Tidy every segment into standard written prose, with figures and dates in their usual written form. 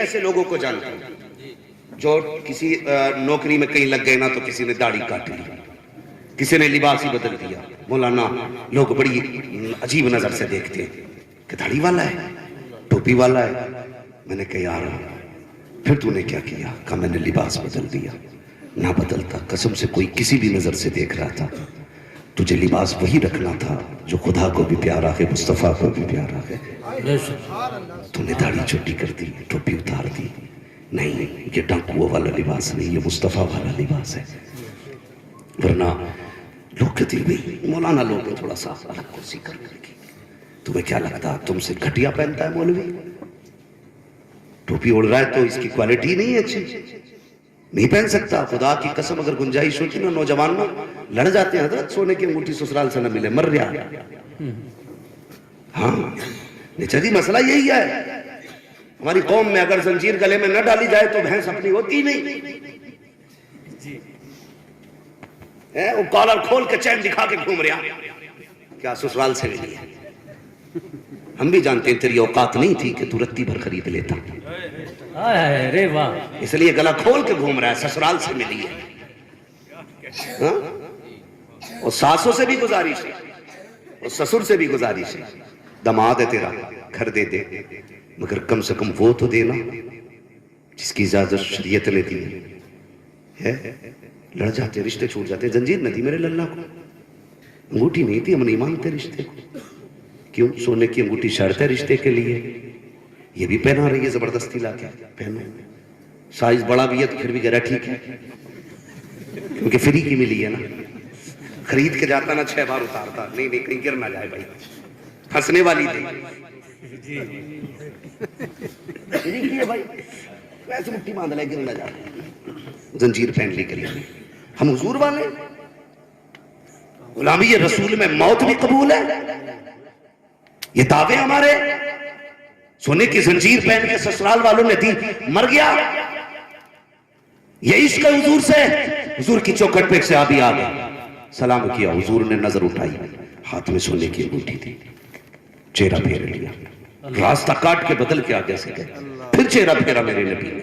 ایسے لوگوں کو جانتا ہوں جو کسی نوکری میں کہیں لگ گئے نا تو کسی نے داڑھی کاٹ لی, کسی نے لباس ہی بدل دیا. مولانا لوگ بڑی عجیب نظر سے دیکھتے ہیں کہ داڑھی والا ہے, ٹوپی والا ہے. میں نے کہا یار پھر تو نے کیا کیا؟ کہا میں نے لباس بدل دیا. نہ بدلتا, قسم سے کوئی کسی بھی نظر سے دیکھ رہا تھا. تجھے لباس وہی رکھنا تھا جو خدا کو بھی پیارا ہے, مصطفیٰ کو بھی پیارا ہے. تو نے داڑھی چھوٹی کر دی, ٹوپی اتار دی. نہیں, یہ ڈاکوؤں والا لباس نہیں, یہ مصطفیٰ والا لباس ہے. ورنہ لوگ کہتے ہیں مولانا لوگ ہیں تھوڑا سا الگ کرسی کر کے. تمہیں کیا لگتا تم سے گھٹیا پہنتا ہے مولوی؟ ٹوپی اڑ رہا ہے تو اس کی کوالٹی نہیں ہے اچھی, نہیں پہن سکتا. خدا کی قسم اگر گنجائش ہوتی نا نوجوان میں لڑ جاتے ہیں, حضرت سونے کی انگوٹھی سسرال سے نہ ملے مر رہا. ہاں جی مسئلہ یہی ہے. ہماری قوم میں اگر زنجیر گلے میں نہ ڈالی جائے تو بھینس اپنی ہوتی نہیں. وہ کالر کھول کے چین دکھا کے گھوم رہا, کیا سسرال سے ملی ہے؟ ہم بھی جانتے ہیں تیری اوقات نہیں تھی کہ تو رتی بھر خرید لیتا, اس لیے گلا کھول کے گھوم رہا ہے, سسرال سے ملی ہے. اور ساسوں سے بھی گزارش ہے, اور سسر سے بھی گزارش ہے. دماد ہے تیرا, گھر دے دے, مگر کم سے کم وہ تو دینا جس کی اجازت شریعت نے دی ہے. لڑ جاتے, رشتے چھوٹ جاتے. زنجیر نہ دی میرے للہ کو, انگوٹھی نہیں تھی, ہم نہیں مانتے رشتے کو. کیوں؟ سونے کی انگوٹھی شرط ہے رشتے کے لیے. یہ بھی پہنا رہی ہے زبردستی لا کے, پہنو. سائز بڑا بھی ہے تو پھر بھی کہہ رہا ٹھیک ہے, کیونکہ فری کی ملی ہے نا. خرید کے جاتا نا 6 بار اتارتا. نہیں نہیں کہیں گر نہ جائے بھائی, ہنسنے والی تھی. فری کی ہے بھائی, ایسے مٹھی باندھ لے, گر نہ جائے. زنجیر پہن لی کری. ہم حضور والے, غلامی رسول میں موت بھی قبول ہے. یہ دعوے ہمارے. سونے کی زنجیر پہن کے سسرال والوں نے دی, مر گیا. یہ عشق حضور سے. حضور کی چوکھٹ پہ ایک صحابی آ گیا, سلام کیا. حضور نے نظر اٹھائی, ہاتھ میں سونے کی انگوٹھی تھی. چہرہ پھیر لیا, راستہ کاٹ کے بدل کے آگے سے گئے. پھر چہرہ پھیرا میرے نبی نے,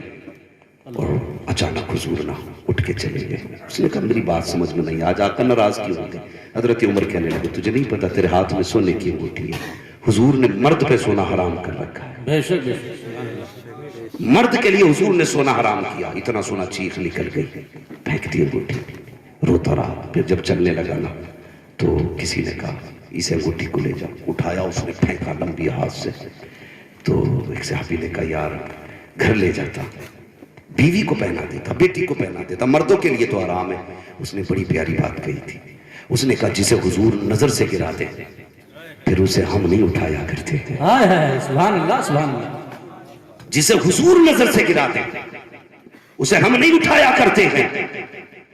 اور اچانک حضور نہ اٹھ کے چلے گئے. اس نے کہا میری بات سمجھ میں نہیں, آج آقا ناراض کیوں ہو گئے؟ حضرت عمر کہنے لگے تجھے نہیں پتا تیرے ہاتھ میں سونے کی انگوٹھی ہے, حضور نے مرد پہ سونا حرام کر رکھا ہے. بے شک مرد کے لیے حضور نے سونا حرام کیا. اتنا سونا چیخ نکل گئی, پھینک دی انگوٹھی. روتا رہا. پھر جب چلنے لگا نا تو کسی نے کہا اسے انگوٹھی کو لے جا. اٹھایا, اس نے پھینکا لمبی ہاتھ سے. تو ایک صحابی نے کہا یار گھر لے جاتا, بیوی کو پہنا دیتا, بیٹی کو پہنا دیتا, مردوں کے لیے تو حرام ہے. اس نے بڑی پیاری بات کہی تھی. اس نے کہا جسے حضور نظر سے گرا دے پھر اسے ہم نہیں اٹھایا کرتے تھے. سبحان اللہ سبحان اللہ. جسے حضور نظر سے گرا دے اسے ہم نہیں اٹھایا کرتے ہیں.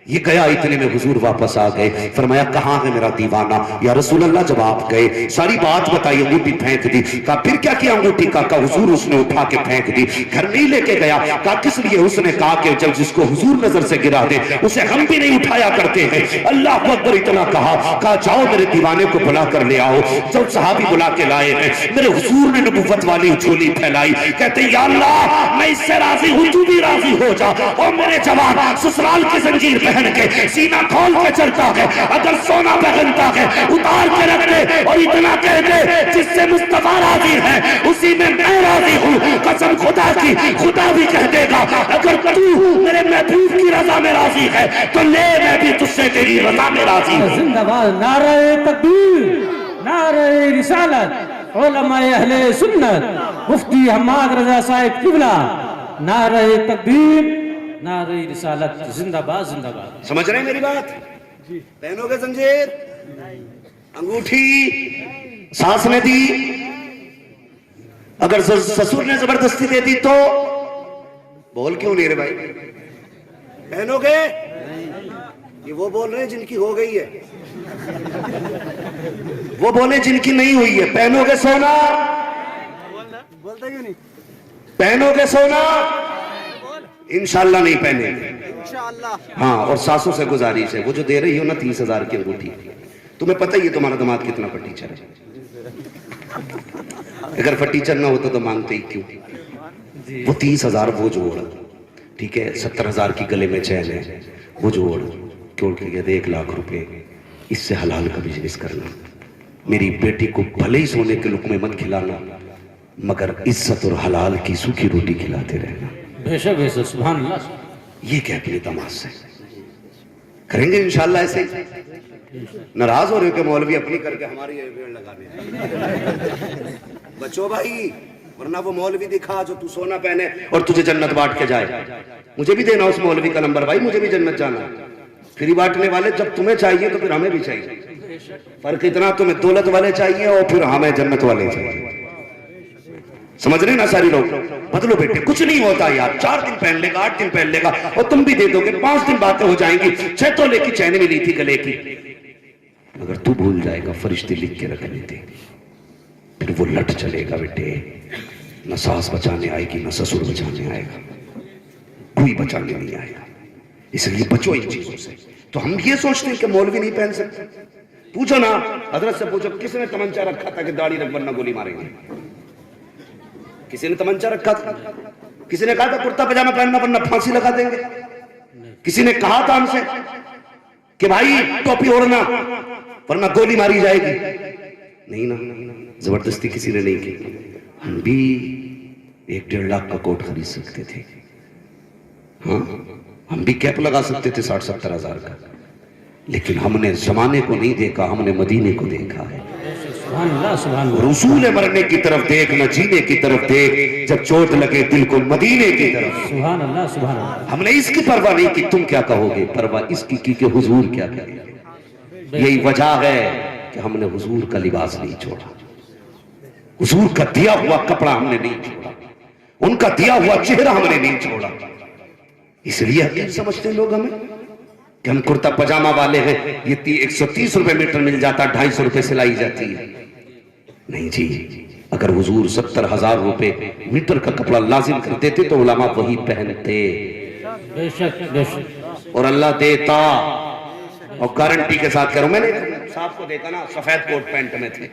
یہ گیا, اتنے میں حضور واپس آ گئے. فرمایا کہاں ہے میرا دیوانہ؟ یا رسول اللہ جب آپ گئے ساری بات بتائی, انگوٹھی پھینک دی. کہا پھر کیا کیا انگوٹھی کا؟ کہا حضور اس نے اٹھا کے پھینک دی. گھر نہیں لے کے گیا. کہا کس لیے؟ اس نے کہا کہ جب جس کو حضور نظر سے گرا دے اسے ہم بھی نہیں اٹھایا کرتے ہیں. اللہ اکبر اتنا کہا. کہا جاؤ میرے دیوانے کو بلا کر لے آؤ. جب صحابی بلا کے لائے ہیں, میرے حضور نے نبوت والی جھولی پھیلائی. کہتے ہیں یا اللہ میں اس سے راضی ہوں, تو بھی راضی ہو جا. اور میرے جوان سسرال کی زنجیر پہن کے سینہ کھول کے چلتا ہے, اگر سونا پہنتا ہے اتار کے رکھ دے, اور اتنا کہہ دے جس سے مصطفیٰ راضی ہے اسی میں میں راضی ہوں. قسم خدا کی, خدا بھی کہہ دے گا اگر تو میرے محبوب کی رضا میں راضی ہے تو لے, میں بھی تجھ سے تیری رضا میں راضی ہوں. زندہ باد نعرہ تکبیر, نعرہ رسالت, علماء اہل سنت, مفتی حماد رضا صاحب قبلہ, نعرہ تکبیر, نعرہ رسالت, زندہ باد زندہ باد. سمجھ رہے ہیں میری بات؟ پہنو گے زنجیر, انگوٹھی ساس نے دی, اگر سسر نے زبردستی دے دی تو بول کیوں نہیں رہے بھائی؟ پہنو گے؟ یہ وہ بول رہے ہیں جن کی ہو گئی ہے, وہ بولے جن کی نہیں ہوئی ہے. پہنو گے سونا؟ بولتا کیوں نہیں؟ پہنو گے سونا؟ انشاءاللہ نہیں پہنے گے. ہاں, اور ساسوں سے گزارش ہے, وہ جو دے رہی ہو نا 30,000 کی انگوٹھی, تمہیں پتہ ہی ہے تمہارا دماغ کتنا فٹیچر ہے. اگر فٹیچر نہ ہوتا تو مانگتے ہی کیوں؟ وہ 30,000 وہ جوڑ، ٹھیک ہے 70,000 کی گلے میں چین ہے وہ جوڑ کیوں کہ 1,00,000 روپے، اس سے حلال کا بزنس کرنا. میری بیٹی کو بھلے ہی سونے کے لقمے مت کھلانا مگر عزت اور حلال کی سوکھی روٹی کھلاتے رہنا. بے شک بے شک، سبحان اللہ. یہ کہ اپنے دماغ سے کریں گے انشاءاللہ. ایسے ناراض ہو رہے ہو کہ مولوی اپنی کر کے ہماری بھیڑ لگانے. بچو بھائی، ورنہ وہ مولوی دکھا جو تو سونا پہنے اور تجھے جنت بانٹ کے جائے. مجھے بھی دینا اس مولوی کا نمبر بھائی، مجھے بھی جنت جانا ہے. فری بانٹنے والے جب تمہیں چاہیے تو پھر ہمیں بھی چاہیے. فرق اتنا تمہیں دولت والے چاہیے اور پھر ہمیں جنت والے چاہیے. سمجھ رہے نا ساری لوگ؟ بدلو بیٹے، کچھ نہیں ہوتا یار. 4 دن پہن لے گا، 8 دن پہن لے گا اور تم بھی دے دو گے. 5 دن باتیں ہو جائیں گی. 6 تولے کی چینی ملی تھی گلے کی، اگر تو بھول جائے گا فرشتے لکھ کے رکھ لیتے. پھر وہ لٹ چلے گا بیٹے. نہ ساس بچانے آئے گی، نہ سسر بچانے آئے گا، کوئی بچانے نہیں آئے گا. اس لیے بچو ان چیزوں سے. تو ہم یہ سوچتے ہیں کہ مولوی نہیں پہن سکتے. پوچھو نا حضرت سے، پوچھو کس نے تمنچا رکھا تھا کہ داڑھی رکھ ورنہ گولی ماریں گے؟ کسی نے تمنچا رکھا تھا؟ کسی نے کہا تھا کرتا پجامہ پہننا ورنہ پھانسی لگا دیں گے؟ کسی نے کہا تھا ہم سے کہ بھائی ٹوپی اوڑھنا ورنہ گولی ماری جائے گی؟ نہیں نا، زبردستی کسی نے نہیں کی. ہم بھی 1-1.5 لاکھ کا کوٹ خرید سکتے تھے. ہاں ہم بھی کیپ لگا سکتے تھے 60-70 ہزار کا. لیکن ہم نے زمانے کو نہیں دیکھا، ہم نے مدینے کو دیکھا ہے. سبحان اللہ سبحان اللہ. رسول مرنے کی طرف دیکھ نہ جینے کی طرف دیکھ، جب چوٹ لگے دل کو مدینے کی طرف. سبحان اللہ سبحان اللہ. ہم نے اس کی پرواہ نہیں کی تم کیا کہو گے، پرواہ اس کی کہ حضور کیا کہیں گے. یہی وجہ ہے کہ ہم نے حضور کا لباس نہیں چھوڑا، حضور کا دیا ہوا کپڑا ہم نے نہیں چھوڑا، ان کا دیا ہوا چہرہ ہم نے نہیں چھوڑا. اس لیے حقیق سمجھتے ہیں لوگ ہمیں کہ ہم کرتا پجامہ والے ہیں. یہ 130 روپے میٹر مل جاتا، 250 روپے سلائی جاتی ہے. نہیں جی، اگر حضور 70,000 روپے میٹر کا کپڑا لازم کر دیتے تو علماء وہی پہنتے. بے شک بے شک. اور اللہ دیتا، اور گارنٹی کے ساتھ کروں. میں نے صاحب کو دیکھا نا، سفید کوٹ پینٹ میں تھے،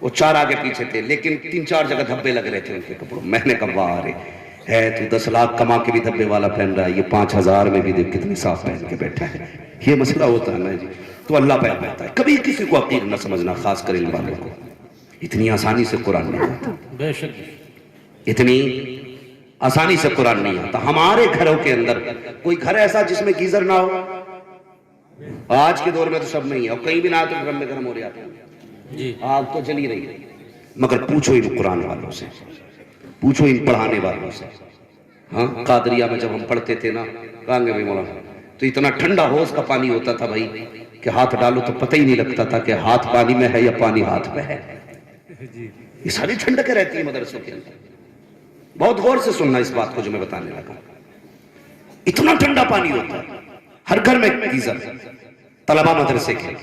وہ 4 آگے پیچھے تھے لیکن 3-4 جگہ دھبے لگ رہے تھے ان کے کپڑوں. میں نے کہا واہ رے ہے تو 10 لاکھ کما کے بھی دھبے والا پہن رہا ہے، یہ 5,000 میں بھی دیکھ کتنی صاف پہن کے بیٹھا ہے. یہ مسئلہ ہوتا ہے نا جی. تو اللہ پہن پاتا ہے. کبھی کسی کو حقیر نہ سمجھنا، خاص کر علم والوں کو. اتنی آسانی سے قرآن نہیں آتا، بے شک. اتنی آسانی سے قرآن نہیں آتا. ہمارے گھروں کے اندر کوئی گھر ایسا جس میں گیزر نہ ہو؟ آج کے دور میں تو سب میں ہی ہے، اور کہیں بھی نہ تو ڈرم میں گرم ہو رہے ہیں جی، آگ تو جلی رہی ہے. مگر پوچھو ان قرآن والوں سے، پوچھو ان پڑھانے والوں سے. ہاں قادریہ میں جب ہم پڑھتے تھے نا، کہاں گے بھائی مولانا، تو اتنا ٹھنڈا ہوز کا پانی ہوتا تھا بھائی کہ ہاتھ ڈالو تو پتہ ہی نہیں لگتا تھا کہ ہاتھ پانی میں ہے یا پانی ہاتھ پہ ہے. یہ ساری ٹھنڈکیں رہتی ہیں مدرسوں کے اندر. بہت غور سے سننا اس بات کو جو میں بتانے لگا. اتنا ٹھنڈا پانی ہوتا ہے، ہر گھر میں گیزر. طلبہ مدرسے کے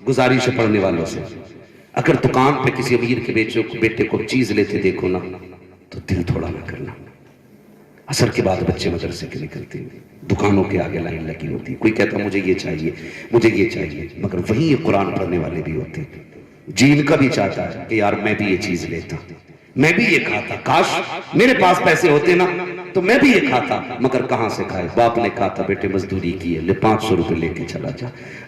گزارش پڑھنے والوں سے، اگر دکان پہ کسی امیر کے بیٹے کو چیز لیتے دیکھو نا تو دل تھوڑا نہ کرنا. عصر کے بعد بچے مدرسے کے نکلتے ہیں، دکانوں کے آگے لائن لگی ہوتی ہے. کوئی کہتا مجھے یہ چاہیے، مجھے یہ چاہیے، مگر وہیں یہ قرآن پڑھنے والے بھی ہوتے ہیں. جی ان کا بھی چاہتا ہے کہ یار میں بھی یہ چیز لیتا، میں بھی یہ کھاتا، کاش میرے پاس پیسے ہوتے نا تو میں بھی یہ کھاتا. مگر کہاں سے کھائے؟ باپ نے کہا تھا بیٹے مزدوری کی ہے، لے 500 روپے لے کے چلا جا،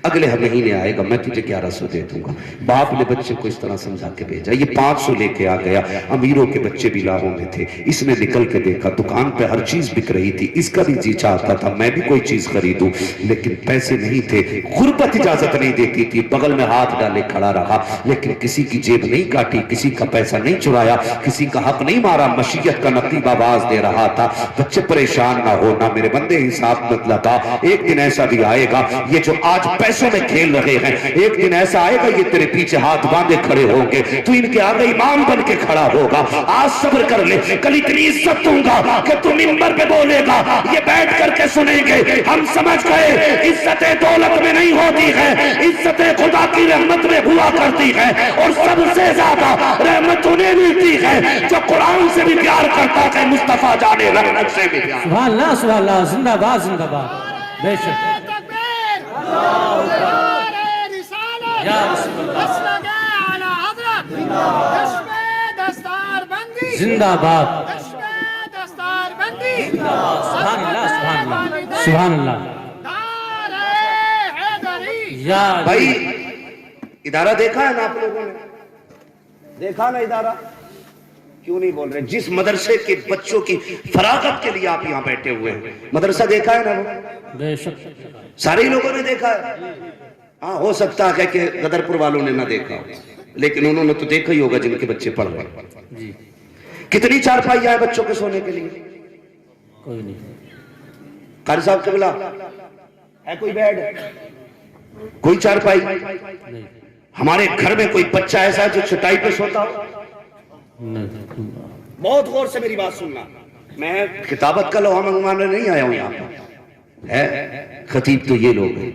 اگلے مہینے آئے گا میں تجھے 1100 دے دوں گا. باپ نے بچے کو اس طرح سمجھا کے بھیجا. یہ 500 لے کے آ گیا. امیروں کے بچے بھی لاہوں میں تھے. اس نے نکل کے دیکھا دکان پہ ہر چیز بک رہی تھی. اس کا بھی جی چاہتا تھا میں بھی کوئی چیز خریدوں، لیکن پیسے نہیں تھے. غربت اجازت نہیں دیتی تھی. بغل میں ہاتھ ڈالے کھڑا رہا، لیکن کسی کی جیب نہیں کاٹی، کسی کا پیسہ نہیں چرایا، کسی کا حق نہیں مارا. مشیت کا نقیب آواز دے رہا تھا بچے پریشان نہ ہونا میرے بندے، حساب مت لگا. ایک دن ایسا بھی آئے گا، یہ جو آج پیسوں میں کھیل رہے ہیں، ایک دن ایسا آئے گا یہ تیرے پیچھے ہاتھ باندھے کھڑے ہوں گے، تو ان کے آگے امام بن کے کھڑا ہوگا. آج صبر کر لے، کل اتنی عزت دوں گا کہ تو منبر پہ بولے گا، یہ بیٹھ کر کے سنیں گے. ہم سمجھ گئے عزت دولت میں نہیں ہوتی ہے، عزت خدا کی رحمت میں ہوا کرتی ہے. اور سب سے زیادہ رحمت انہیں ملتی ہے جو قرآن سے بھی پیار کرتا ہے، مصطفیٰ جانے رحمت سے بھی پیار. سبحان اللہ سبحان اللہ. زندہ باد زندہ باد. بے شک. یا رسول اللہ زندہ باد. سبحان اللہ سبحان اللہ سبحان اللہ یا بھائی ادارہ دیکھا ہے نا آپ لوگوں نے؟ دیکھا نا ادارہ؟ کیوں نہیں بول رہے؟ جس مدرسے کے بچوں کی فراغت کے لیے آپ یہاں بیٹھے ہوئے ہیں، مدرسہ دیکھا ہے نا وہ؟ بے شک سارے ہی لوگوں نے دیکھا ہے۔ ہاں ہو سکتا ہے کہ غدر پور والوں نے نہ دیکھا ہو، لیکن انہوں نے تو دیکھا ہی ہوگا جن کے بچے پڑھ رہے ہیں۔ جی کتنی چارپائیاں ہیں بچوں کے سونے کے لیے؟ کوئی نہیں قاری صاحب قبلہ ہے کوئی بیڈ؟ کوئی چارپائی؟ نہیں ہمارے گھر میں کوئی بچہ ایسا ہے جو چٹائی پہ سوتا ہو؟ نہیں بہت غور سے میری بات سننا، میں خطابت کا لوہا منگوانے نہیں آیا ہوں یہاں پر، ہے خطیب تو یہ لوگ ہیں،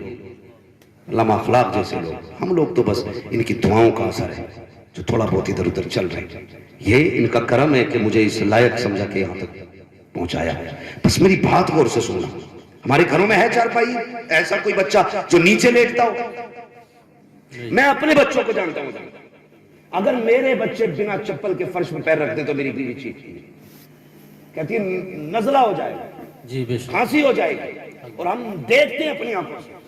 علامہ اخلاق جیسے لوگ، ہم لوگ تو بس ان کی دعاؤں کا اثر ہے جو تھوڑا بہت ادھر ادھر چل رہے ہیں۔ یہ ان کا کرم ہے کہ مجھے اس لائق سمجھا کہ یہاں تک پہنچایا۔ بس میری بات غور سے سننا، ہمارے گھروں میں ہے چارپائی ایسا کوئی بچہ جو نیچے لیٹتا ہو؟ میں اپنے بچوں کو جانتا ہوں، اگر میرے بچے بنا چپل کے فرش میں پیر رکھ دیں تو میری بیوی چیختی ہے، کہتی ہے نزلہ ہو جائے گا، جی بے شک کھانسی ہو جائے گی، اور ہم دیکھتے ہیں اپنی آنکھوں سے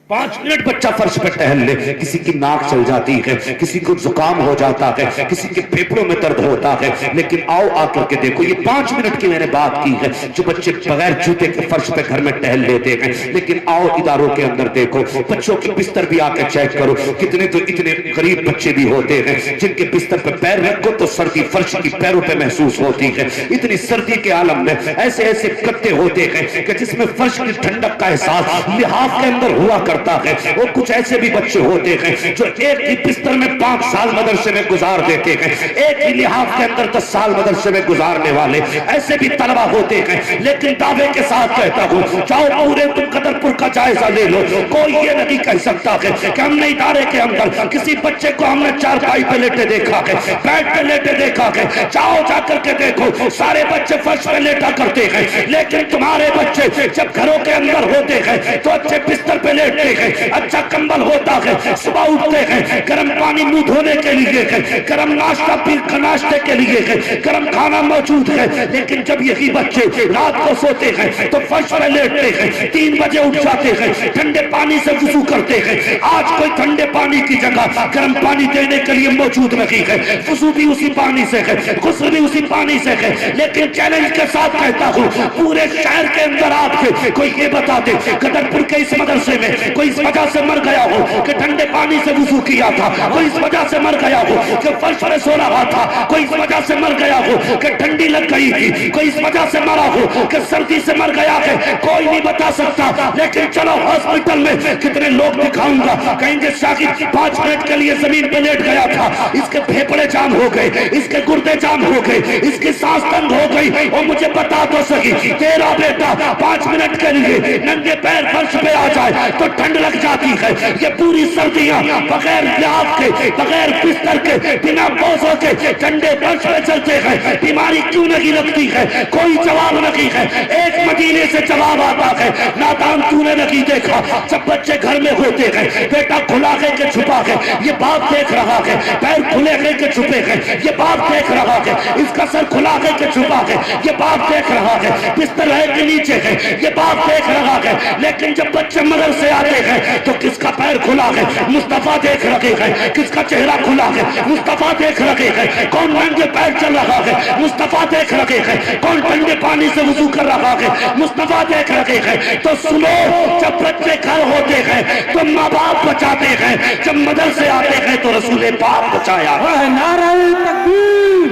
5 منٹ بچہ فرش پہ ٹہل لے، کسی کی ناک چل جاتی ہے، کسی کو زکام ہو جاتا ہے، کسی کے پھیپھڑوں میں درد ہوتا ہے، لیکن آؤ آ کر کے دیکھو، یہ 5 منٹ کی میں نے بات کی ہے جو بچے بغیر جوتے کے فرش پہ گھر میں ٹہل لیتے ہیں، لیکن آؤ اداروں کے اندر دیکھو، بچوں کے بستر بھی آ کے چیک کرو، کتنے تو اتنے غریب بچے بھی ہوتے ہیں جن کے بستر پہ پیر رکھو تو سردی فرش کی پیروں پہ محسوس ہوتی ہے۔ اتنی سردی کے عالم میں ایسے ایسے گدے ہوتے ہیں کہ جس میں فرش کی ٹھنڈک کا احساس لحاف کے اندر ہوا کرتا ہے۔ وہ کچھ ایسے بھی بچے ہوتے ہیں جو ایک ہی بستر میں 5 سال مدرسے میں گزار دیتے ہیں، ایک ہی لحاف کے اندر 10 سال مدرسے میں گزارنے والے ایسے بھی طلبہ ہوتے ہیں، لیکن دعوے کے ساتھ کہتا ہوں جاؤ پورے تم قدر پور کا جائزہ لے لو، کوئی یہ نہیں کہہ سکتا ہے کہ ہم نے ادارے کے اندر کسی بچے کو ہم نے چارپائی پہ لیٹے دیکھا ہے، بیڈ پہ لیٹے دیکھا ہے۔ جاؤ جا کر کے دیکھو، سارے بچے فرش پہ لیٹا کرتے ہیں، لیکن تمہارے بچے جب گھروں کے اندر ہوتے ہیں تو اچھے بستر پہ لیٹتے ہیں، اچھا کمبل ہوتا ہے، صبح اٹھتے ہیں، گرم پانی منہ دھونے کے لیے ہے، گرم ناشتے کے لیے ہے، گرم کھانا موجود ہے، لیکن جب یہی بچے رات کو سوتے ہیں تو فرش پہ لیٹتے ہیں، 3 بجے اٹھ جاتے ہیں، ٹھنڈے پانی سے وضو کرتے ہیں۔ آج کوئی ٹھنڈے پانی کی جگہ گرم پانی دینے کے لیے موجود نہیں ہے، وضو بھی اسی پانی سے ہے، غسل بھی اسی پانی سے ہے، لیکن چیلنج کے ساتھ کہتا ہوں پورے شہر کے اندر آپ کے کوئی یہ بتا دے قدر پور کے اس مدرسے میں کوئی اس وجہ سے مر گیا ہو کہ ٹھنڈے پانی سے وضو کیا تھا، کوئی اس وجہ سے مر گیا ہو کہ فرش پر سو رہا تھا، کوئی اس وجہ سے مر گیا ہو کہ ٹھنڈی لگ گئی تھی، کوئی اس وجہ سے مرا ہو کہ سردی سے مر گیا ہے، کوئی نہیں بتا سکتا، لیکن چلو ہاسپٹل میں کتنے لوگ دکھاؤں گا، کہیں گے شاہد 5 منٹ کے لیے زمین پہ لیٹ گیا تھا، اس کے پھیپھڑے جام ہو گئے، اس کے گردے جام ہو گئے، اس کی سانس تنگ ہو گئی، اور مجھے بتا تو سکی تیرا بیٹا 5 منٹ کے لیے ننگے پیر فرش پہ آ جائے تو ٹھنڈ لگ جاتی ہے۔ یہ پوری سردیاں بغیر لحاف کے، بغیر بستر کے، بنا بوسوں کے ٹھنڈے فرش پہ چلتے ہیں، بیماری کیوں نہیں لگتی ہے؟ کوئی جواب نہیں ہے۔ ایک مدینے سے جواب آتا ہے، نادان تو نے نہیں دیکھا جب بچے گھر میں ہوتے ہیں، بیٹا کھلا ہے کہ چھپا ہے یہ باپ دیکھ رہا ہے، پیر کھلے ہیں کہ چھپے ہیں یہ باپ دیکھ رہا ہے، اس کا سر کھلا ہے کہ چھپا ہے یہ باپ دیکھ رہا ہے، بستر ہے کہ نیچے ہے یہ باپ دیکھ رہا ہے، لیکن جب بچے مدرسے آتے ہیں تو کس کا پیر کھلا ہے مصطفیٰ دیکھ رہے ہیں، کس کا چہرہ کھلا ہے مصطفیٰ دیکھ رہے ہیں، کون ننگے پیر چل رہا ہے مصطفیٰ دیکھ رہے ہیں، کون ٹھنڈے پانی سے وضو کر رہا ہے مصطفیٰ دیکھ رہے ہیں۔ تو سنو، جب بچے گھر ہوتے ہیں تو ماں باپ بچاتے ہیں، جب مدرسے آتے ہیں تو رسول پاک بچایا۔ نعرہ تکبیر،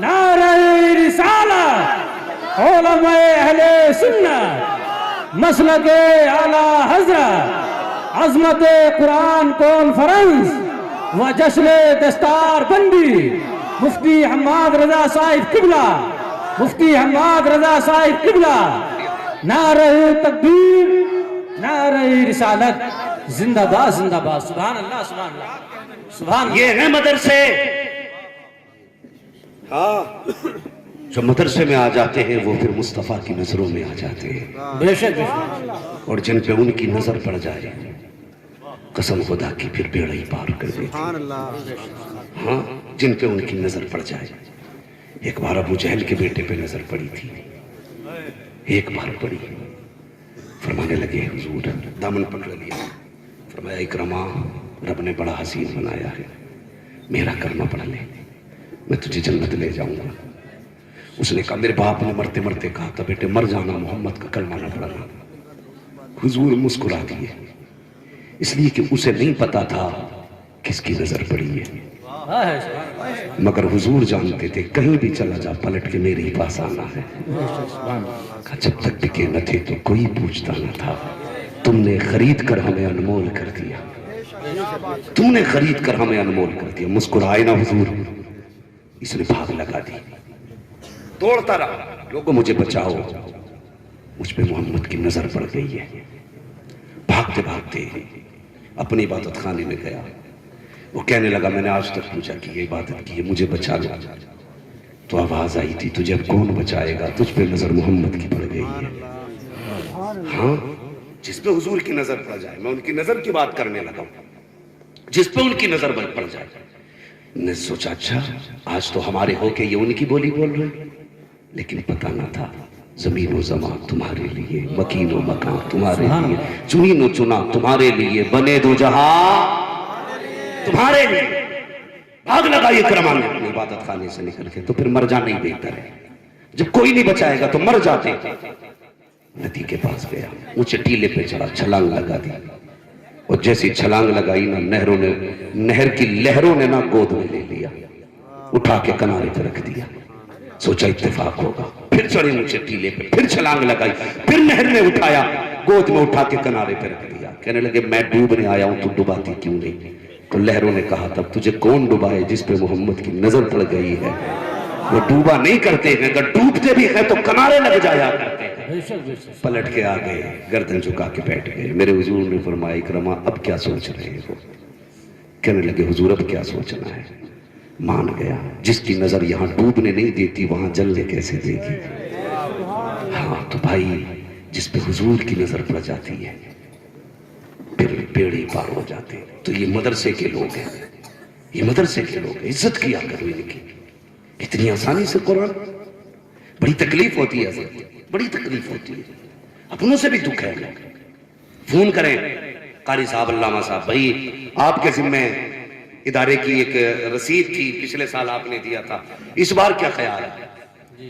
نعرہ رسالت، علماء اہل سنت، مسلک اعلیٰ حضرت، عظمت قرآن کانفرنس و جشن دستار بندی، مفتی حماد رضا صاحب قبلہ، مفتی حماد رضا صاحب قبلہ، نعرہ تکبیر، نعرہ رسالت، زندہ باد زندہ باد، سبحان اللہ سبحان اللہ سبحان اللہ۔ یہ ہیں مدرسے، ہاں جو مدرسے میں آ جاتے ہیں وہ پھر مصطفیٰ کی نظروں میں آ جاتے ہیں، بے شک بے شک، اور جن پہ ان کی نظر پڑ جائے قسم خدا کی پھر بیڑا ہی پار کر دیتی۔ ہاں جن پہ ان کی نظر پڑ جائے۔ ایک بار ابو جہل کے بیٹے پہ نظر پڑی تھی، ایک بار پڑھی، فرمانے لگے حضور، دامن پکڑ لیا، فرمایا اکرما رب نے بڑا حسین بنایا ہے، میرا کلمہ پڑھ لے میں تجھے جنت لے جاؤں گا۔ اس نے کہا میرے باپ نے مرتے مرتے کہا تھا بیٹے مر جانا محمد کا کلمہ نہ پڑھنا۔ حضور مسکرا دیے، اس لیے کہ اسے نہیں پتا تھا کس کی نظر پڑی ہے، مگر حضور جانتے تھے کہیں بھی چلا جا پلٹ کے میرے ہی پاس آنا ہے۔ کہا جب تک ٹکے نہ تھے تو کوئی پوچھتا نہ تھا، تم نے خرید کر ہمیں انمول کر دیا، تم نے خرید کر ہمیں انمول کر دیا۔ مسکرائے نا حضور، اس نے بھاگ لگا دی، دوڑتا رہا، لوگوں مجھے بچاؤ، مجھ پہ محمد کی نظر پڑ گئی ہے۔ بھاگتے بھاگتے اپنی عبادت خانے میں گیا، وہ کہنے لگا میں نے آج تک پوچھا کی ہے، عبادت کی ہے، مجھے بچا لو۔ تو آواز آئی تھی تجھے اب کون بچائے گا، تجھ پہ نظر محمد کی پڑ گئی ہے۔ ہاں جس پہ حضور کی نظر پڑ جائے، میں ان کی نظر کی بات کرنے لگا ہوں، جس پہ ان کی نظر پڑ جائے۔ نے سوچا اچھا آج تو ہمارے ہو کے یہ ان کی بولی بول رہے، لیکن پتہ نہ تھا زمین و زمان تمہارے لیے، مکین و مکان تمہارے لیے، چنین و چنا تمہارے لیے، بنے دو جہاں تمہارے لیے۔ بھاگ لگا یہ کرمان اپنی عبادت خانے سے نکل کے، تو پھر مر جانا ہی بہتر ہے، جب کوئی نہیں بچائے گا تو مر جاتے۔ ندی کے پاس گیا، اونچے ٹیلے پہ چڑھا، چھلانگ لگا دی، اور جیسی چھلانگ لگائی نا نہر کی لہروں نے نا گود میں لے لیا، اٹھا کے کنارے پہ رکھ دیا۔ سوچا اتفاق ہوگا، پھر چڑھے اونچے ٹیلے پہ، پھر چھلانگ لگائی، پھر نہر نے اٹھایا، گود میں اٹھا کے کنارے پہ رکھ دیا۔ کہنے لگے میں ڈوبنے آیا ہوں تو ڈباتی کیوں نہیں؟ تو لہروں نے کہا تب تجھے کون ڈبائے جس پہ محمد کی نظر پڑ گئی ہے؟ وہ ڈوبا نہیں کرتے ہیں، اگر ڈوبتے بھی ہیں تو کنارے لگ جایا کرتے ہیں۔ پلٹ کے آگئے، گردن جھکا کے بیٹھ گئے۔ میرے حضور نے فرمایا اکرما اب کیا سوچ رہے ہو؟ کہنے لگے حضور اب کیا سوچنا ہے؟ مان گیا، جس کی نظر یہاں ڈوبنے نہیں دیتی وہاں جلنے کیسے دے گی؟ ہاں تو بھائی جس پہ حضور کی نظر پڑ جاتی ہے پھر بیڑی پار ہو جاتے ہیں۔ تو یہ مدرسے کے لوگ ہیں، یہ مدرسے کے لوگ ہیں، عزت کیا کرو ان کی۔ اتنی آسانی سے قرآن، بڑی تکلیف ہوتی ہے، بڑی تکلیف ہوتی ہے، اپنوں سے بھی دکھ ہے۔ فون کریں قاری صاحب علامہ صاحب، بھائی آپ کے ذمہ ادارے کی ایک رسید تھی، پچھلے سال آپ نے دیا تھا، اس بار کیا خیال ہے؟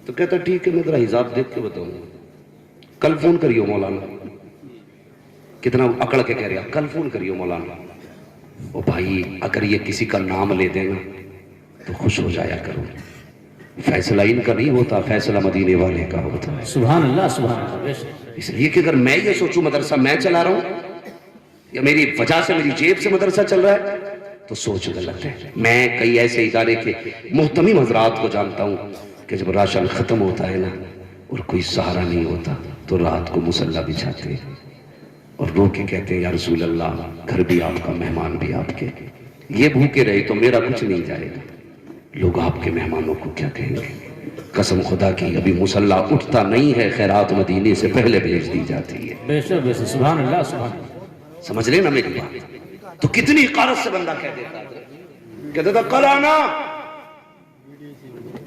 تو کہتا ٹھیک ہے میں ذرا حساب دیکھ کے بتاؤں، کل فون کریو مولانا۔ کتنا اکڑ کے کہہ رہا کل فون کریو مولانا۔ او بھائی اگر یہ کسی کا نام لے دینا تو خوش ہو جایا کرو، فیصلہ ان کا نہیں ہوتا، فیصلہ مدینے والے کا ہوتا ہے۔ سبحان اللہ سبحان اللہ۔ اس لیے کہ اگر میں یہ سوچوں مدرسہ میں چلا رہا ہوں یا میری وجہ سے میری جیب سے مدرسہ چل رہا ہے تو سوچ غلط ہے۔ میں کئی ایسے ادارے کے محتمم حضرات کو جانتا ہوں کہ جب راشن ختم ہوتا ہے نا اور کوئی سہارا نہیں ہوتا تو رات کو مصلی بچھاتے ہیں اور رو کے کہتے ہیں یا رسول اللہ گھر بھی آپ کا، مہمان بھی آپ کے، یہ بھوکے رہے تو میرا کچھ نہیں جائے گا۔ لوگ آپ کے مہمانوں کو کیا کہیں گے؟ قسم خدا کی ابھی مصلی اٹھتا نہیں ہے، خیرات مدینے سے پہلے بھیج دی جاتی ہے۔ بے شک بے شک، سبحان اللہ سبحان اللہ۔ سمجھ لیں نا میری بات؟ تو کتنی حقارت سے بندہ کہہ دیتا ہے، کہتا تھا کل آنا،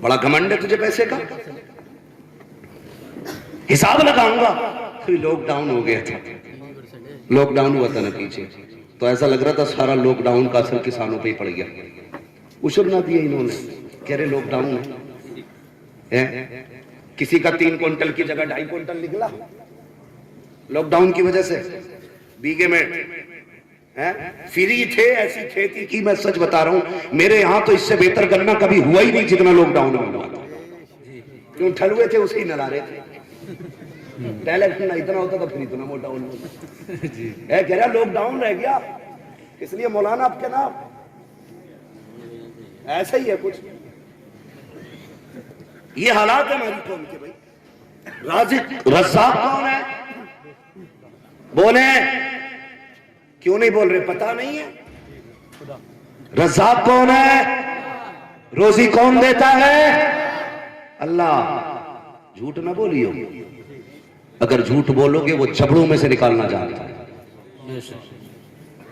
بڑا گھمنڈ ہے تجھے پیسے کا، حساب لگاؤں گا۔ پھر لاک ڈاؤن ہو گیا تھا، لاک ڈاؤن ہوا تھا نا پیچھے، تو ایسا لگ رہا تھا سارا لاک ڈاؤن کا اثر کسانوں پہ ہی پڑ گیا۔ عشر نہ دیا انہوں نے، کہہ رہے لاک ڈاؤن ہے، کسی کا 3 کوئنٹل کی جگہ 2.5 کوئنٹل نکلا لاک ڈاؤن کی وجہ سے، بیگے میں فری تھے، ایسی کھیتی کی، میں سچ بتا رہا ہوں میرے یہاں تو اس سے بہتر گنا کبھی ہوا ہی نہیں جتنا لاک ڈاؤن میں ہوا تھا، کیوں ٹھلوے تھے اس کی نلارے تھے، پہلے اتنا ہوتا تھا پھر اتنا موٹا ہوتا، کہہ رہا لاک ڈاؤن رہ گیا، اس لیے مولانا آپ کے نام ایسا ہی ہے کچھ، یہ حالات ہے ہماری قوم کے۔ بھائی رازق رزاق کون ہے؟ بولے کیوں نہیں بول رہے؟ پتہ نہیں ہے؟ رزاق کون ہے؟ روزی کون دیتا ہے؟ اللہ۔ جھوٹ نہ بولیو، اگر جھوٹ بولو گے وہ جبڑوں میں سے نکالنا جانتا ہے۔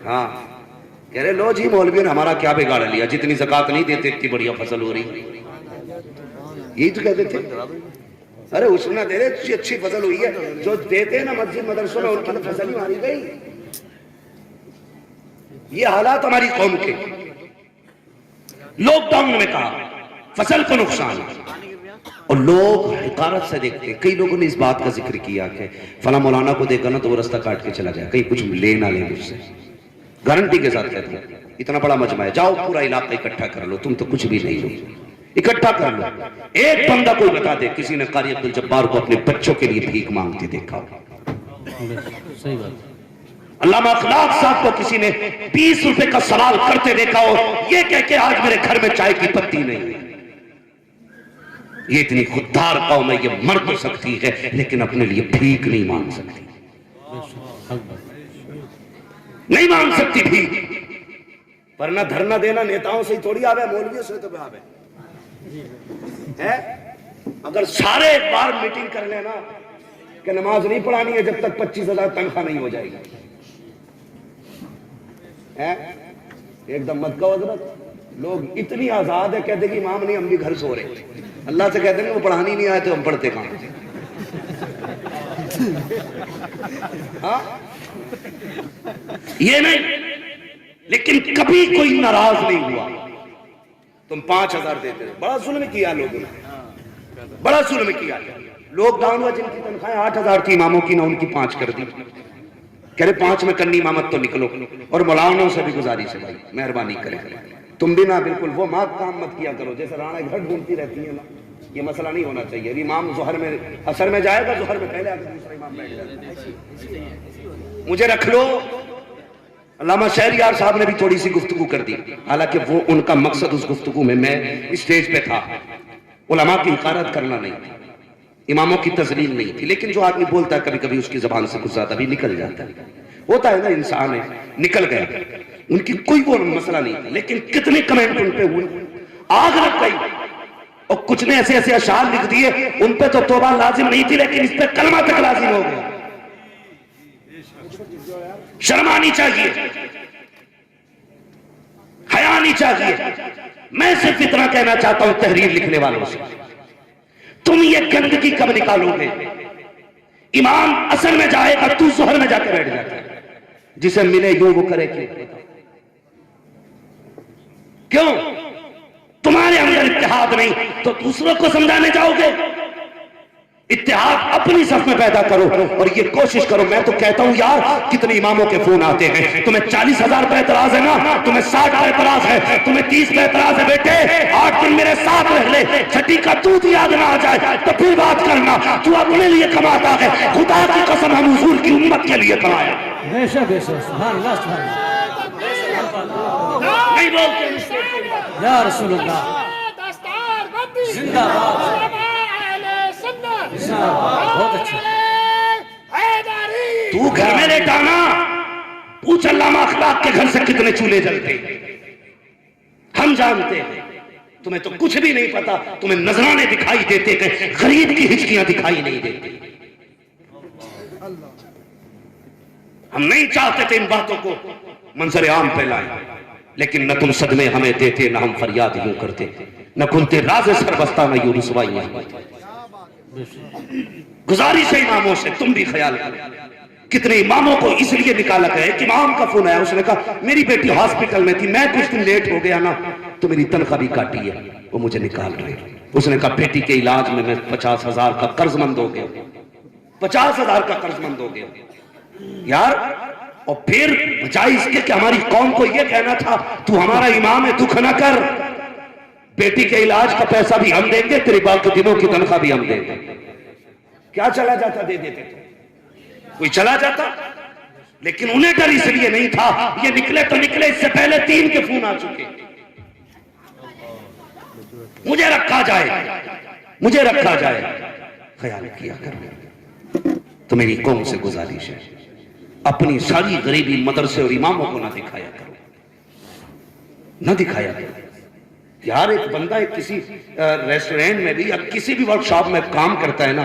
ہاں کہہ رہے لو جی مولوی نے ہمارا کیا بگاڑ لیا، جتنی زکوٰۃ نہیں دیتے اتنی بڑھیا فصل ہو رہی، یہی تو کہتے تھے۔ ارے اس نہ دے رہے اچھی فصل ہوئی ہے، جو دیتے ہیں نا مسجد مدرسوں میں ان کی تو فصل ہی ماری گئی۔ یہ حالات ہماری قوم کے۔ لاک ڈاؤن میں کہا فصل کو نقصان، اور لوگ حقارت سے دیکھتے ہیں۔ کئی لوگوں نے اس بات کا ذکر کیا کہ فلاں مولانا کو دیکھا نا تو وہ رستہ کاٹ کے چلا جائے، کہیں کچھ لے نہ لے مجھ سے۔ گارنٹی کے ساتھ کہتے ہیں اتنا بڑا مجمع ہے، جاؤ پورا علاقہ اکٹھا کر لو، تم تو کچھ بھی نہیں ہو، اکٹھا کر لو۔ ایک بندہ کوئی بتا دے کسی نے قاری عبد الجبار کو اپنے بچوں کے لیے بھیک مانگتے دیکھا ہو؟ صحیح بات۔ علامہ اخلاق صاحب کو کسی نے 20 روپے کا سوال کرتے دیکھا ہو یہ کہہ کہ آج میرے گھر میں چائے کی پتی نہیں ہے؟ یہ اتنی خوددار قوم ہے، یہ مر تو سکتی ہے لیکن اپنے لیے بھیک نہیں مانگ سکتی، نہیں مانگ سکتی بھیک۔ ورنہ دھرنا دینا نیتاؤں سے ہی تھوڑی آوے، مولویوں سے تو آوے ہے۔ اگر سارے ایک بار میٹنگ کر لینا کہ نماز نہیں پڑھانی ہے جب تک 25,000 تنخواہ نہیں ہو جائے گی، ایک دم مت کہو حضرت، لوگ اتنی آزاد ہے، کہتے کہ امام نہیں ہم بھی گھر سو رہے، اللہ سے کہتے ہیں وہ پڑھانی نہیں آئے تو ہم پڑھتے کہاں؟ ہاں یہ نہیں، لیکن کبھی کوئی ناراض نہیں ہوا۔ تم 5,000 دیتے ہو، بڑا ظلم کیا لوگوں نے، بڑا ظلم کیا۔ لوگ ڈاؤن ہوا جن کی تنخواہیں 8,000 تھی اماموں کی، نہ ان کی 5 کر دی، کہہ رہے 5 میں کرنی امامت تو نکلو۔ اور مولانا سے بھی گزارش ہے بھائی مہربانی کرے تم بھی نہ بالکل وہ مات کام مت کیا کرو جیسے رانا گھر ڈھونڈتی رہتی ہے نا، یہ مسئلہ نہیں ہونا چاہیے۔ امام ظہر میں اثر میں جائے گا، ظہر میں پہلے آ کے دوسرا امام بیٹھ جائے گا، مجھے رکھ لو۔ علامہ شہریار صاحب نے بھی تھوڑی سی گفتگو کر دی، حالانکہ وہ ان کا مقصد اس گفتگو میں اسٹیج پہ تھا علماء کی حقارت کرنا نہیں تھی، اماموں کی تذلیل نہیں تھی، لیکن جو آدمی بولتا ہے کبھی کبھی اس کی زبان سے کچھ زیادہ بھی نکل جاتا ہے، ہوتا ہے نا، انسان ہے، نکل گیا۔ ان کی کوئی وہ مسئلہ نہیں تھا، لیکن کتنے کمنٹ ان پہ ہوئے، آگ لگ گئی، اور کچھ نے ایسے ایسے اشعار لکھ دیے، ان پہ تو توبہ لازم نہیں تھی لیکن اس پہ کلمہ تک لازم ہو گیا۔ شرم آنی چاہیے، حیا آنی چاہیے۔ میں صرف اتنا کہنا چاہتا ہوں تحریر لکھنے والوں سے، تم یہ گندگی کب نکالو گے؟ امام اصل میں جائے گا، تو ظہر میں جا کے بیٹھ جاتا ہے، جسے ملے یوں وہ کرے کیوں؟ تمہارے اندر اتحاد نہیں تو دوسروں کو سمجھانے جاؤ گے؟ اتحاد اپنی صف میں پیدا کرو، اور یہ کوشش کرو۔ میں تو کہتا ہوں یار کتنے اماموں کے فون آتے ہیں، تمہیں 40,000 پہ اعتراض ہے نا، تمہیں 60 پہ اعتراض ہے، تمہیں 30 پہ اعتراض ہے، بیٹے 8 دن میرے ساتھ رہ لے، چھٹی کا دودھ یاد نہ آ جائے تو پھر بات کرنا، تو اپنے لیے کماتا ہے، خدا کی قسم ہم حضور کی امت کے لیے کمایا بے شک بے شک، سبحان اللہ سبحان اللہ، نہیں بولتے یا رسول اللہ زندہ باد، بہت اچھا۔ تو گھر میں لیٹانا، پوچھ علامہ اخلاق کے گھر سے کتنے چولہے جلتے، ہم جانتے ہیں، تمہیں تو کچھ بھی نہیں پتا، تمہیں نذرانے دکھائی دیتے کہ غریب کی ہچکیاں دکھائی نہیں دیتی۔ ہم نہیں چاہتے تھے ان باتوں کو منظر عام پہ لائیں، لیکن نہ تم صدمے ہمیں دیتے، نہ ہم فریاد یوں کرتے، نہ کنتے راز سربستہ، نہ یوں رسوائیاں۔ گزارش ہے اماموں سے تم بھی خیال کرو، کتنے اماموں کو اس لیے نکالا گیا۔ ایک امام کا فون آیا، اس نے کہا میری بیٹی ہاسپٹل میں تھی، میں کچھ دن لیٹ ہو گیا نا تو میری تنخواہ بھی کاٹی ہے، وہ مجھے نکال رہے۔ اس نے کہا بیٹی کے علاج میں 50,000 کا قرض مند ہو گیا، 50,000 کا قرض مند ہو گیا یار۔ اور پھر بجائے اس کے کہ ہماری قوم کو یہ کہنا تھا تو ہمارا امام ہے، دکھ نہ کر، بیٹی کے علاج کا پیسہ بھی ہم دیں گے، تیری باقی دنوں کی تنخواہ بھی ہم دیں گے۔ کیا چلا جاتا دے دیتے تو کوئی چلا جاتا، لیکن انہیں ڈر اس لیے نہیں تھا، یہ نکلے تو نکلے، اس سے پہلے 3 کے فون آ چکے، مجھے رکھا جائے، مجھے رکھا جائے۔ خیال کیا کرو، تو میری قوم سے گزارش ہے اپنی ساری غریبی مدرسے اور اماموں کو نہ دکھایا کرو، نہ دکھایا کرو یار۔ ایک بندہ ایک کسی ریسٹورینٹ میں بھی یا کسی بھی ورک شاپ میں کام کرتا ہے نا،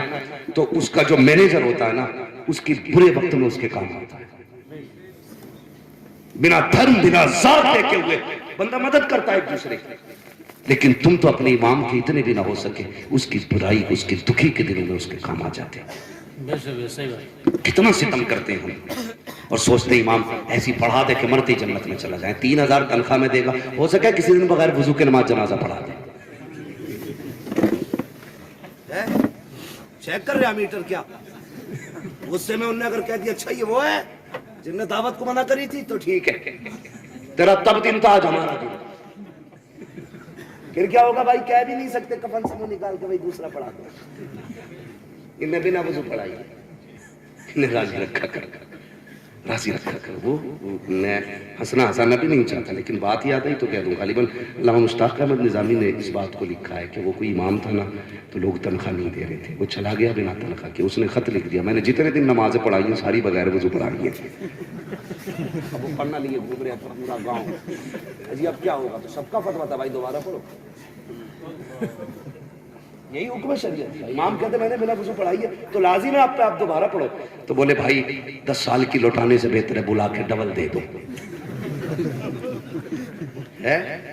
تو اس کا جو مینیجر ہوتا ہے نا، اس کی برے وقت میں اس کے کام آتا ہے، بنا دھرم بنا ذات دیکھے ہوئے بندہ مدد کرتا ہے ایک دوسرے کی۔ لیکن تم تو اپنے امام کے اتنے بھی نہ ہو سکے، اس کی برائی اس کے دکھی کے دنوں میں اس کے کام آ جاتے ہیں۔ بے شک صحیح بات۔ کتنا ستم کرتے ہیں ہم، اور سوچتے ہیں امام ایسی پڑھا دے کہ مرتے ہی جنت میں چلا جائیں، 3000 تنخواہ میں دے گا، ہو سکے کسی دن بغیر وضو کے نماز جنازہ پڑھا دے۔ چیک کر رہا میٹر کیا؟ غصے میں انہوں نے اگر کہہ دیا اچھا یہ وہ ہے جن نے دعوت کو منع کری تھی تو ٹھیک ہے، تیرا تب دن تھا آج ہمارا دن۔ پھر کیا ہوگا بھائی؟ کہہ بھی نہیں سکتے، کفن سے منہ نکال کے بھائی دوسرا پڑھا دو۔ انہیں بنا وضو پڑھائی، انہیں راضی رکھا کر، راضی رکھا کر۔ وہ میں ہنسنا ہنسانا بھی نہیں چاہتا، لیکن بات یاد آئی تو کہہ دوں۔ غالباً علامہ مشتاق احمد نظامی نے اس بات کو لکھا ہے کہ وہ کوئی امام تھا نا تو لوگ تنخواہ نہیں دے رہے تھے، وہ چلا گیا بنا تنخواہ کے، اس نے خط لکھ دیا میں نے جتنے دن نمازیں پڑھائی ہیں ساری بغیر وضو پڑھائی ہیں۔ اب وہ پڑھنا لیے گھوم رہے تھا پورا گاؤں، جی اب کیا ہوگا؟ تو سب کا فتویٰ تھا بھائی دوبارہ پڑھو، یہی حکم ہے شریعت کا۔ امام کہتے میں نے بنا وضو پڑھائی ہے تو لازم ہے آپ پہ آپ دوبارہ پڑھو، تو بولے بھائی 10 سال کی لوٹانے سے بہتر ہے بلا کے ڈبل دے دو۔ ہے